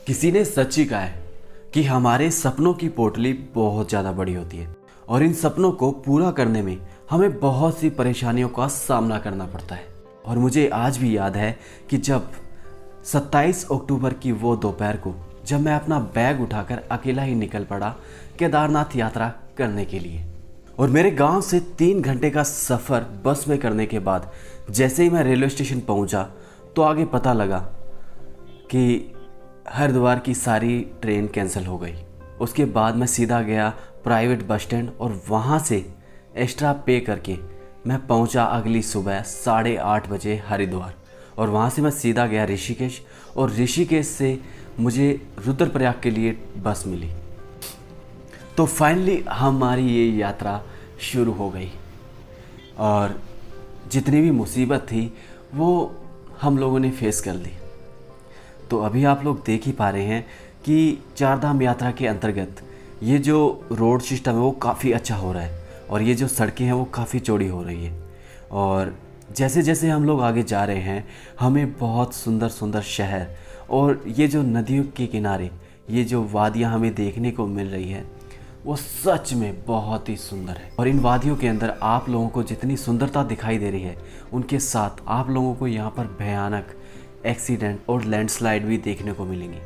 किसी ने सच ही कहा है कि हमारे सपनों की पोटली बहुत ज़्यादा बड़ी होती है और इन सपनों को पूरा करने में हमें बहुत सी परेशानियों का सामना करना पड़ता है। और मुझे आज भी याद है कि जब 27 अक्टूबर की वो दोपहर को जब मैं अपना बैग उठाकर अकेला ही निकल पड़ा केदारनाथ यात्रा करने के लिए, और मेरे गांव से 3 घंटे का सफ़र बस में करने के बाद जैसे ही मैं रेलवे स्टेशन पहुंचा तो आगे पता लगा कि हरिद्वार की सारी ट्रेन कैंसिल हो गई। उसके बाद मैं सीधा गया प्राइवेट बस स्टैंड और वहाँ से एक्स्ट्रा पे करके मैं पहुँचा अगली सुबह 8:30 बजे हरिद्वार। और वहाँ से मैं सीधा गया ऋषिकेश और ऋषिकेश से मुझे रुद्रप्रयाग के लिए बस मिली। तो फाइनली हमारी ये यात्रा शुरू हो गई और जितनी भी मुसीबत थी वो हम लोगों ने फेस कर ली। तो अभी आप लोग देख ही पा रहे हैं कि चारधाम यात्रा के अंतर्गत ये जो रोड सिस्टम है वो काफ़ी अच्छा हो रहा है और ये जो सड़कें हैं वो काफ़ी चौड़ी हो रही है। और जैसे जैसे हम लोग आगे जा रहे हैं हमें बहुत सुंदर सुंदर शहर और ये जो नदियों के किनारे ये जो वादियाँ हमें देखने को मिल रही है वो सच में बहुत ही सुंदर है। और इन वादियों के अंदर आप लोगों को जितनी सुंदरता दिखाई दे रही है उनके साथ आप लोगों को यहाँ पर भयानक एक्सीडेंट और लैंडस्लाइड भी देखने को मिलेंगी।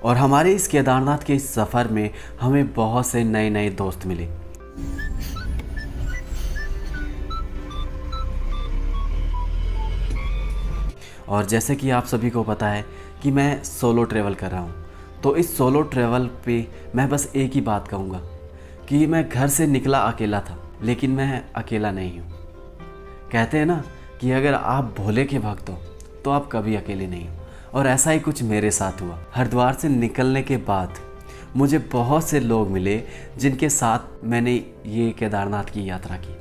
और हमारे इस केदारनाथ के इस सफ़र में हमें बहुत से नए नए दोस्त मिले। और जैसे कि आप सभी को पता है कि मैं सोलो ट्रैवल कर रहा हूँ, तो इस सोलो ट्रैवल पे मैं बस एक ही बात कहूँगा कि मैं घर से निकला अकेला था, लेकिन मैं अकेला नहीं हूँ। कहते हैं ना कि अगर आप भोले के भक्त हो तो आप कभी अकेले नहीं हो, और ऐसा ही कुछ मेरे साथ हुआ। हरिद्वार से निकलने के बाद मुझे बहुत से लोग मिले जिनके साथ मैंने ये केदारनाथ की यात्रा की,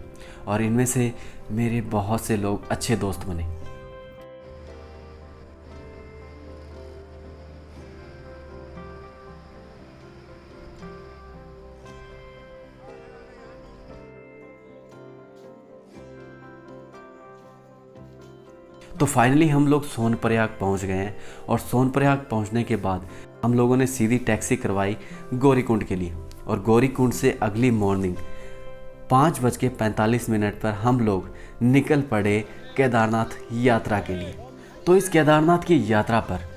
और इनमें से मेरे बहुत से लोग अच्छे दोस्त बने। तो फाइनली हम लोग सोनप्रयाग पहुंच गए हैं और सोनप्रयाग पहुंचने के बाद हम लोगों ने सीधी टैक्सी करवाई गौरीकुंड के लिए, और गौरीकुंड से अगली मॉर्निंग 5:45 पर हम लोग निकल पड़े केदारनाथ यात्रा के लिए। तो इस केदारनाथ की यात्रा पर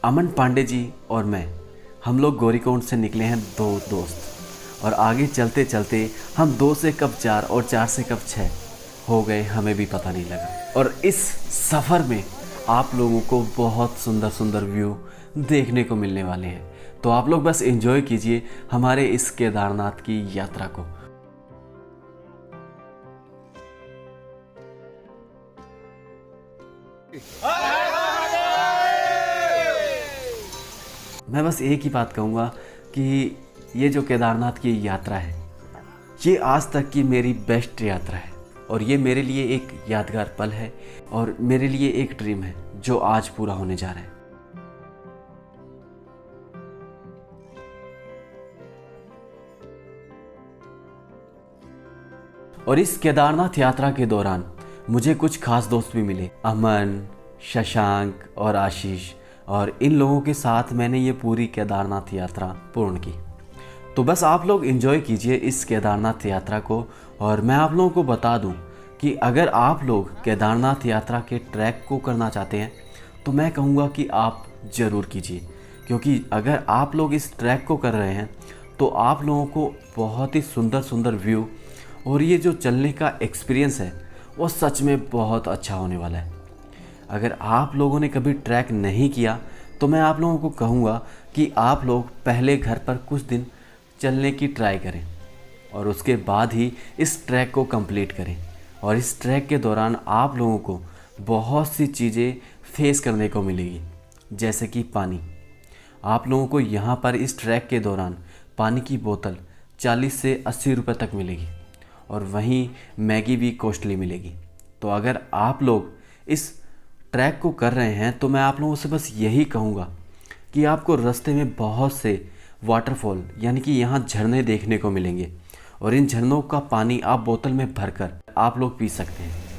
अमन पांडे जी और मैं हम लोग गौरीकुंड से निकले हैं 2 दोस्त, और आगे चलते चलते हम 2 से कब 4 और 4 से कब 6 हो गए हमें भी पता नहीं लगा। और इस सफ़र में आप लोगों को बहुत सुंदर सुंदर व्यू देखने को मिलने वाले हैं। तो आप लोग बस एंजॉय कीजिए हमारे इस केदारनाथ की यात्रा को। मैं बस एक ही बात कहूँगा कि ये जो केदारनाथ की यात्रा है ये आज तक की मेरी बेस्ट यात्रा है, और ये मेरे लिए एक यादगार पल है और मेरे लिए एक ड्रीम है जो आज पूरा होने जा रहा है। और इस केदारनाथ यात्रा के दौरान मुझे कुछ खास दोस्त भी मिले, अमन, शशांक और आशीष, और इन लोगों के साथ मैंने ये पूरी केदारनाथ यात्रा पूर्ण की। तो बस आप लोग एंजॉय कीजिए इस केदारनाथ यात्रा को। और मैं आप लोगों को बता दूं कि अगर आप लोग केदारनाथ यात्रा के ट्रैक को करना चाहते हैं तो मैं कहूँगा कि आप ज़रूर कीजिए, क्योंकि अगर आप लोग इस ट्रैक को कर रहे हैं तो आप लोगों को बहुत ही सुंदर सुंदर व्यू और ये जो चलने का एक्सपीरियंस है वो सच में बहुत अच्छा होने वाला है। अगर आप लोगों ने कभी ट्रैक नहीं किया तो मैं आप लोगों को कहूँगा कि आप लोग पहले घर पर कुछ दिन चलने की ट्राई करें और उसके बाद ही इस ट्रैक को कंप्लीट करें। और इस ट्रैक के दौरान आप लोगों को बहुत सी चीज़ें फेस करने को मिलेगी, जैसे कि पानी। आप लोगों को यहाँ पर इस ट्रैक के दौरान पानी की बोतल 40 से 80 रुपए तक मिलेगी, और वहीं मैगी भी कॉस्टली मिलेगी। तो अगर आप लोग इस ट्रैक को कर रहे हैं तो मैं आप लोगों से बस यही कहूँगा कि आपको रास्ते में बहुत से वाटरफॉल यानी कि यहाँ झरने देखने को मिलेंगे और इन झरनों का पानी आप बोतल में भरकर आप लोग पी सकते हैं।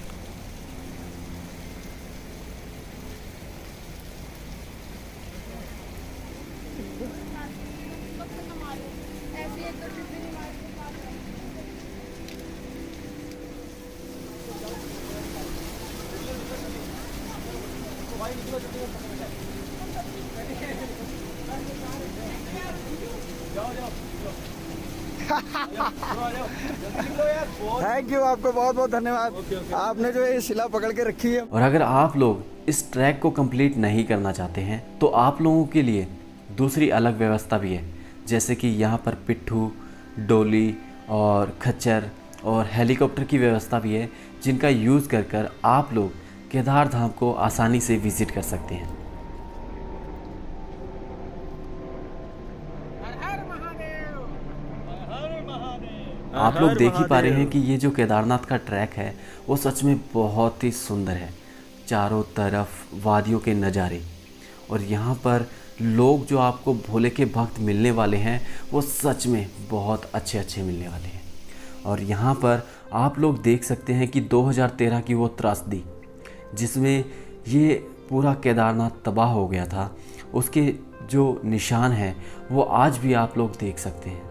थैंक यू, आपको बहुत बहुत धन्यवाद। आपने जो ये शिला पकड़ के रखी है। और अगर आप लोग इस ट्रैक को कंप्लीट नहीं करना चाहते हैं तो आप लोगों के लिए दूसरी अलग व्यवस्था भी है, जैसे कि यहाँ पर पिट्ठू, डोली और खच्चर और हेलीकॉप्टर की व्यवस्था भी है, जिनका यूज़ कर आप लोग केदार धाम को आसानी से विज़िट कर सकते हैं। आप लोग देख ही पा रहे हैं कि ये जो केदारनाथ का ट्रैक है वो सच में बहुत ही सुंदर है। चारों तरफ वादियों के नज़ारे और यहाँ पर लोग जो आपको भोले के भक्त मिलने वाले हैं वो सच में बहुत अच्छे अच्छे मिलने वाले हैं। और यहाँ पर आप लोग देख सकते हैं कि 2013 की वो त्रासदी जिसमें ये पूरा केदारनाथ तबाह हो गया था, उसके जो निशान हैं वो आज भी आप लोग देख सकते हैं।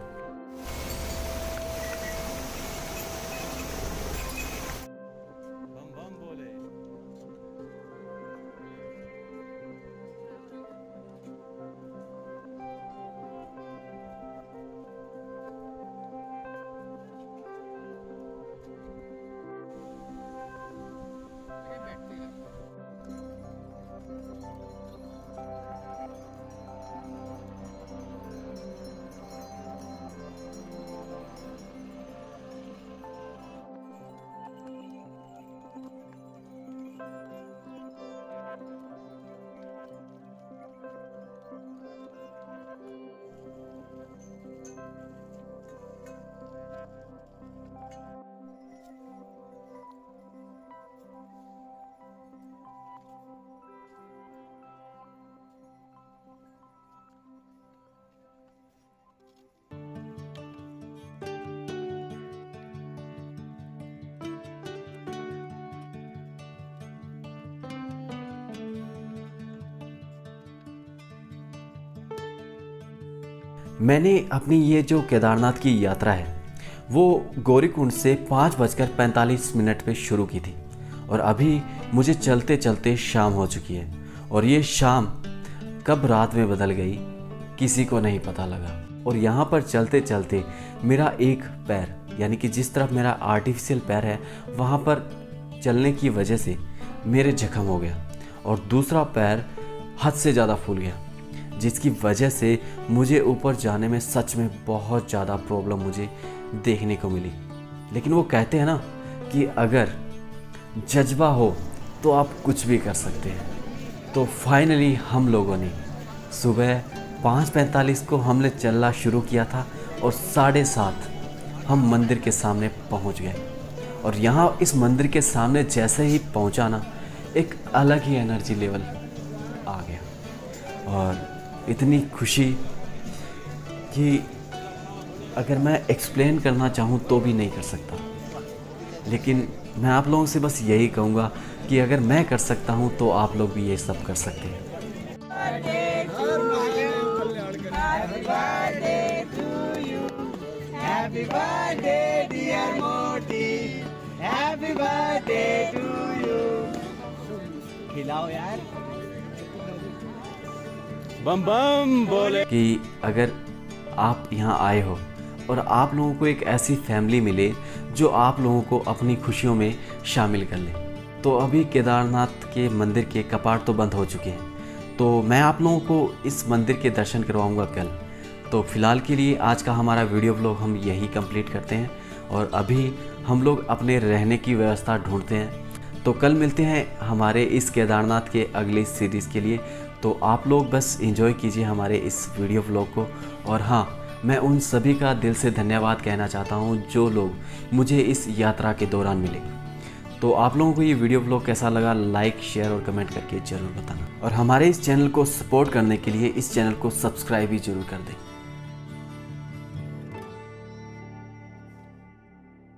मैंने अपनी ये जो केदारनाथ की यात्रा है वो गौरीकुंड से 5:45 पे शुरू की थी और अभी मुझे चलते चलते शाम हो चुकी है और ये शाम कब रात में बदल गई किसी को नहीं पता लगा। और यहाँ पर चलते चलते मेरा एक पैर यानी कि जिस तरफ मेरा आर्टिफिशियल पैर है वहाँ पर चलने की वजह से मेरे जख्म हो गया और दूसरा पैर हद से ज़्यादा फूल गया, जिसकी वजह से मुझे ऊपर जाने में सच में बहुत ज़्यादा प्रॉब्लम मुझे देखने को मिली। लेकिन वो कहते हैं ना कि अगर जज्बा हो तो आप कुछ भी कर सकते हैं। तो फाइनली हम लोगों ने सुबह 5:45 को हमने चलना शुरू किया था और 7:30 हम मंदिर के सामने पहुंच गए। और यहाँ इस मंदिर के सामने जैसे ही पहुँचा ना, एक अलग ही एनर्जी लेवल आ गया और इतनी खुशी कि अगर मैं एक्सप्लेन करना चाहूँ तो भी नहीं कर सकता। लेकिन मैं आप लोगों से बस यही कहूँगा कि अगर मैं कर सकता हूँ तो आप लोग भी ये सब कर सकते हैं। Happy birthday dear Moti, happy birthday to you। खिलाओ यार, बम बम बोले। कि अगर आप यहाँ आए हो और आप लोगों को एक ऐसी फैमिली मिले जो आप लोगों को अपनी खुशियों में शामिल कर ले। तो अभी केदारनाथ के मंदिर के कपाट तो बंद हो चुके हैं, तो मैं आप लोगों को इस मंदिर के दर्शन करवाऊंगा कल। तो फ़िलहाल के लिए आज का हमारा वीडियो व्लॉग हम यही कंप्लीट करते हैं और अभी हम लोग अपने रहने की व्यवस्था ढूंढते हैं। तो कल मिलते हैं हमारे इस केदारनाथ के अगली सीरीज़ के लिए। तो आप लोग बस एंजॉय कीजिए हमारे इस वीडियो व्लॉग को। और हाँ, मैं उन सभी का दिल से धन्यवाद कहना चाहता हूँ जो लोग मुझे इस यात्रा के दौरान मिले। तो आप लोगों को ये वीडियो ब्लॉग कैसा लगा, लाइक शेयर और कमेंट करके ज़रूर बताना। और हमारे इस चैनल को सपोर्ट करने के लिए इस चैनल को सब्सक्राइब भी जरूर कर दें।